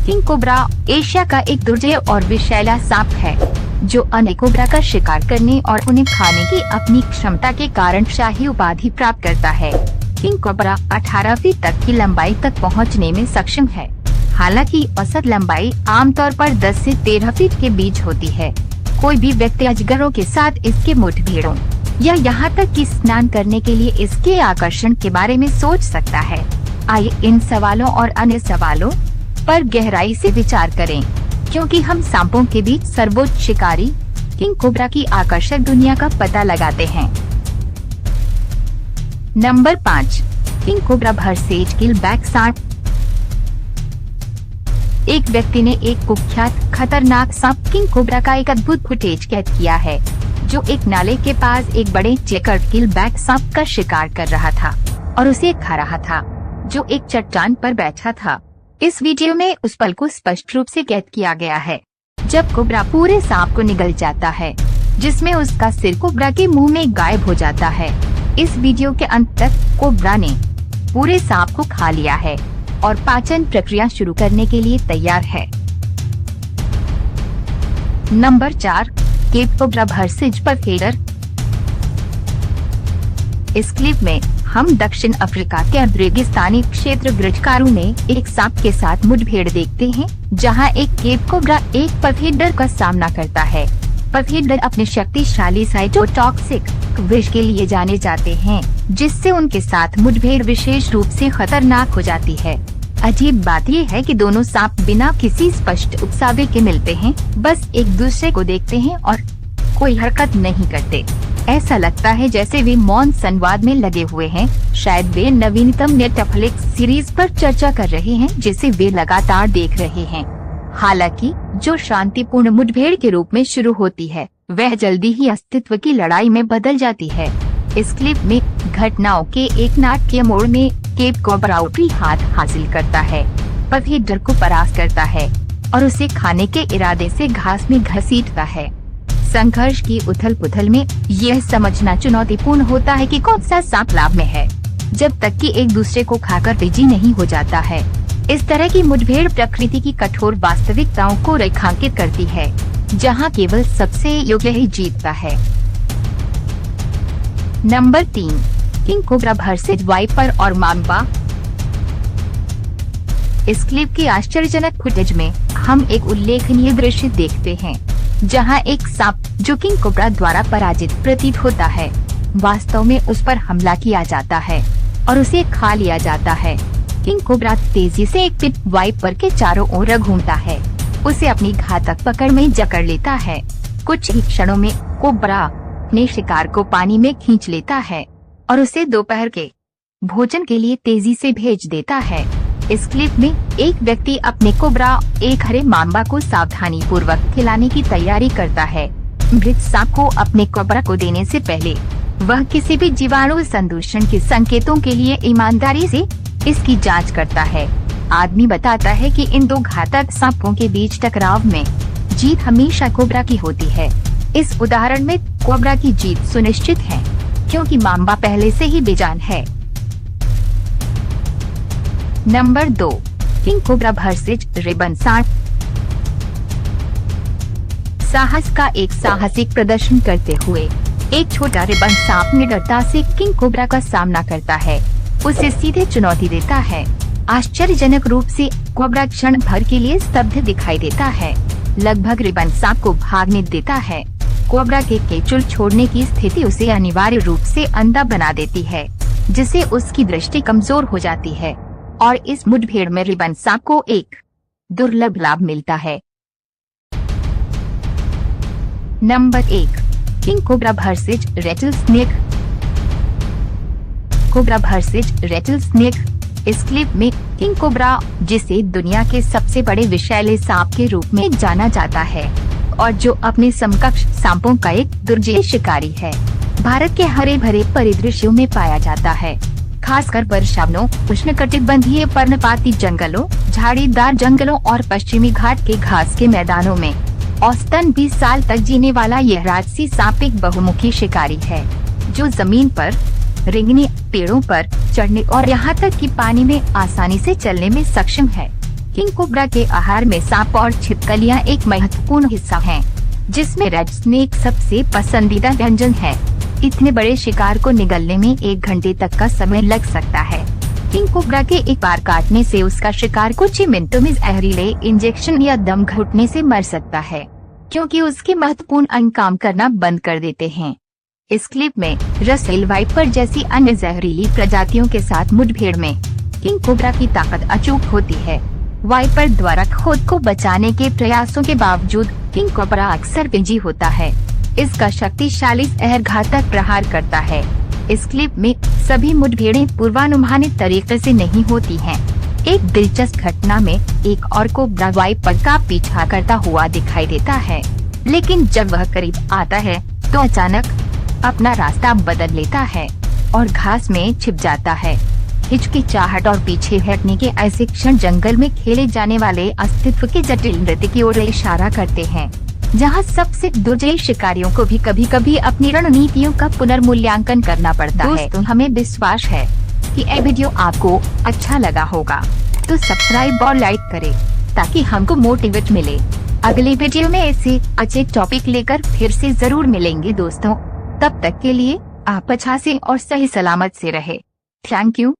King cobra Asia का एक दुर्जय और विषैला सांप है जो अन्य कोबरा का शिकार करने और उन्हें खाने की अपनी क्षमता के कारण शाही उपाधि प्राप्त करता है। किंग कोबरा 18 फीट तक की लंबाई तक पहुंचने में सक्षम है। हालांकि औसत लंबाई आमतौर पर 10 से 13 फीट के बीच होती है। कोई भी व्यक्ति अजगरों के साथ इसके मुठभेड़ों या यहाँ तक कि स्नान करने के लिए इसके आकर्षण के बारे में सोच सकता है। आइए इन सवालों और अन्य सवालों पर गहराई से विचार करें, क्योंकि हम सांपों के बीच सर्वोच्च शिकारी किंग कोबरा की आकर्षक दुनिया का पता लगाते हैं। नंबर 5, किंग कोबरा वर्सेज किलबैक सांप। एक व्यक्ति ने एक कुख्यात खतरनाक सांप किंग कोबरा का एक अद्भुत फुटेज कैद किया है, जो एक नाले के पास एक बड़े चेकर्ड किलबैक सांप का शिकार कर रहा था और उसे खा रहा था, जो एक चट्टान पर बैठा था। इस वीडियो में उस पल को स्पष्ट रूप से कैद किया गया है जब कोबरा पूरे सांप को निगल जाता है, जिसमें उसका सिर कोबरा के मुंह में गायब हो जाता है। इस वीडियो के अंत तक कोबरा ने पूरे सांप को खा लिया है और पाचन प्रक्रिया शुरू करने के लिए तैयार है। Number 4, Cape Cobra versus puff adder. इस क्लिप में हम दक्षिण अफ्रीका के रेगिस्तानी क्षेत्र ग्रिटकारू में एक सांप के साथ मुठभेड़ देखते हैं, जहां एक केप कोबरा एक पर्फेडर का सामना करता है। पर्फेडर अपने शक्तिशाली साइटोटॉक्सिक विष के लिए जाने जाते हैं, जिससे उनके साथ मुठभेड़ विशेष रूप से खतरनाक हो जाती है। अजीब बात यह है कि दोनों सांप बिना किसी स्पष्ट उकसावे के मिलते हैं, बस एक दूसरे को देखते हैं और कोई हरकत नहीं करते। ऐसा लगता है जैसे वे मौन संवाद में लगे हुए हैं। शायद वे नवीनतम नेटफ्लिक्स सीरीज पर चर्चा कर रहे हैं, जिसे वे लगातार देख रहे हैं। हालांकि जो शांतिपूर्ण मुठभेड़ के रूप में शुरू होती है, वह जल्दी ही अस्तित्व की लड़ाई में बदल जाती है। इस क्लिप में घटनाओं के एक नाटकीय मोड़ में केप कोबरा ऊपरी हाथ हासिल करता है, पर्फेडर को परास्त करता है और उसे खाने के इरादे से घास में घसीटता है। संघर्ष की उथल-पुथल में यह समझना चुनौतीपूर्ण होता है कि कौन सा सांप लाभ में है, जब तक कि एक दूसरे को खाकर तेजी नहीं हो जाता है। इस तरह की मुठभेड़ प्रकृति की कठोर वास्तविकताओं को रेखांकित करती है, जहां केवल सबसे योग्य ही जीतता है। Number 3, king cobra versus viper और मांबा। इस क्लिप के आश्चर्यजनक फुटेज में हम एक उल्लेखनीय दृश्य देखते हैं, जहां एक सांप जो किंग कोबरा द्वारा पराजित प्रतीत होता है, वास्तव में उस पर हमला किया जाता है और उसे खा लिया जाता है। किंग कोबरा तेजी से एक पिट वाइपर के चारों ओर घूमता है, उसे अपनी घातक पकड़ में जकड़ लेता है। कुछ ही क्षणों में कोबरा अपने शिकार को पानी में खींच लेता है और उसे दोपहर के भोजन के लिए तेजी से भेज देता है। इस क्लिप में एक व्यक्ति अपने कोबरा एक हरे मांबा को सावधानी पूर्वक खिलाने की तैयारी करता है। मृत सांप को अपने कोबरा को देने से पहले वह किसी भी जीवाणु संदूषण के संकेतों के लिए ईमानदारी से इसकी जांच करता है। आदमी बताता है कि इन दो घातक सांपों के बीच टकराव में जीत हमेशा कोबरा की होती है। इस उदाहरण में कोबरा की जीत सुनिश्चित है, क्योंकि मांबा पहले से ही बेजान है। Number 2, king cobra versus ribbon सांप। साहस का एक साहसिक प्रदर्शन करते हुए एक छोटा रिबन सांप निडरता से किंग कोबरा का सामना करता है, उसे सीधे चुनौती देता है। आश्चर्यजनक रूप से कोबरा क्षण भर के लिए स्तब्ध दिखाई देता है, लगभग रिबन सांप को भागने देता है। कोबरा के केचुल छोड़ने की स्थिति उसे अनिवार्य रूप से अंधा बना देती है, जिससे उसकी दृष्टि कमजोर हो जाती है और इस मुठभेड़ में रिबन सांप को एक दुर्लभ लाभ मिलता है। Number 1, king cobra versus Ratle snake. Cobra versus Ratle snake. इस क्लिप में किंग कोबरा, जिसे दुनिया के सबसे बड़े विषैले सांप के रूप में जाना जाता है और जो अपने समकक्ष सांपों का एक दुर्जय शिकारी है, भारत के हरे भरे परिदृश्यों में पाया जाता है, खासकर वर्षावनों, उष्णकटिबंधीय पर्णपाती जंगलों, झाड़ीदार जंगलों और पश्चिमी घाट के घास के मैदानों में। औसतन 20 साल तक जीने वाला यह राजसी सांप एक बहुमुखी शिकारी है, जो जमीन पर रेंगने, पेड़ों पर चढ़ने और यहाँ तक कि पानी में आसानी से चलने में सक्षम है। किंग कोबरा के आहार में सांप और छिपकलियां एक महत्वपूर्ण हिस्सा हैं, जिसमें रेड स्नेक सबसे पसंदीदा व्यंजन है। इतने बड़े शिकार को निगलने में 1 घंटे तक का समय लग सकता है। किंग कोबरा के एक बार काटने से उसका शिकार कुछ ही मिनटों में जहरीले इंजेक्शन या दम घुटने से मर सकता है, क्योंकि उसके महत्वपूर्ण अंग काम करना बंद कर देते हैं। इस क्लिप में रसेल वाइपर जैसी अन्य जहरीली प्रजातियों के साथ मुठभेड़ में किंग कोबरा की ताकत अचूक होती है। वाइपर द्वारा खुद को बचाने के प्रयासों के बावजूद किंग कोबरा अक्सर बिजी होता है। इसका शक्तिशाली जहर घातक प्रहार करता है। इस क्लिप में सभी मुठभेड़ें पूर्वानुमानित तरीके से नहीं होती हैं। एक दिलचस्प घटना में एक और कोबरा वाइपर का पीछा करता हुआ दिखाई देता है, लेकिन जब वह करीब आता है तो अचानक अपना रास्ता बदल लेता है और घास में छिप जाता है। हिचकिचाहट और पीछे हटने के ऐसे क्षण जंगल में खेले जाने वाले अस्तित्व के जटिल नृत्य की ओर इशारा करते हैं, जहां सबसे दुर्जय शिकारियों को भी कभी कभी अपनी रणनीतियों का पुनर्मूल्यांकन करना पड़ता है। दोस्तों, हमें विश्वास है कि यह वीडियो आपको अच्छा लगा होगा, तो सब्सक्राइब और लाइक करें ताकि हमको मोटिवेट मिले। अगली वीडियो में ऐसे अच्छे टॉपिक लेकर फिर से जरूर मिलेंगे दोस्तों। तब तक के लिए आप अच्छा से और सही सलामत से रहे। Thank you.